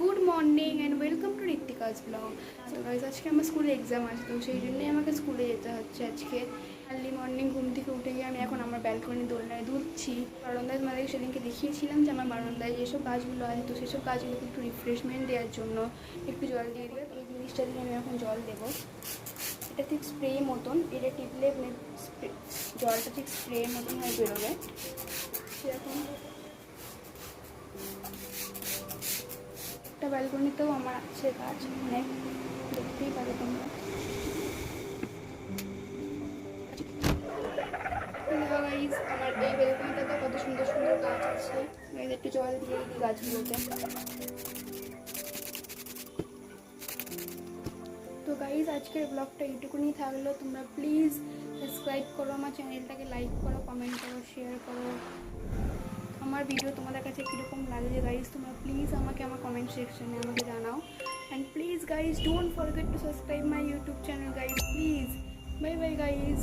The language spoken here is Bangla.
Good morning and welcome to Ritwika's blog. তো গাইজ আজকে আমার স্কুলে এক্সাম আছে, তো সেই জন্যই আমাকে স্কুলে যেতে হচ্ছে আজকে। আর্লি মর্নিং ঘুম থেকে উঠে গিয়ে আমি এখন আমার ব্যালকনি দোলনায় দুলছি। বারান্দায় তোমাদেরকে সেদিনকে দেখিয়েছিলাম যে আমার বারান্দায় যেসব গাছগুলো আছে, তো সেসব গাছগুলোকে একটু রিফ্রেশমেন্ট দেওয়ার জন্য একটু জল দিয়ে দেবে। এই জিনিসটা দিয়ে আমি এখন জল দেবো। এটা ঠিক স্প্রে মতন, এটা টিপলে জলটা ঠিক স্প্রে মতন হয়ে বেরোবে সেরকম। একটা ব্যালকনিতেও আমার আছে গাছ অনেক, দেখতেই পারো তোমরা। গাইজ আমার এই ব্যালকনিটাতে কত সুন্দর সুন্দর গাছ আছে, একটু জল দিয়ে দিই গাছগুলোতে। তো গাইজ আজকের ব্লগটা এইটুকুনি থাকলো। তোমরা প্লিজ সাবস্ক্রাইব করো আমার চ্যানেলটাকে, লাইক করো, কমেন্ট করো, শেয়ার করো। আমার ভিডিও তোমাদের কাছে কীরকম লাগছে গাইজ তোমরা প্লিজ আমাকে আমার কমেন্ট সেকশনে আমাকে জানাও। And please guys don't forget to subscribe my YouTube channel guys, please. Bye bye guys.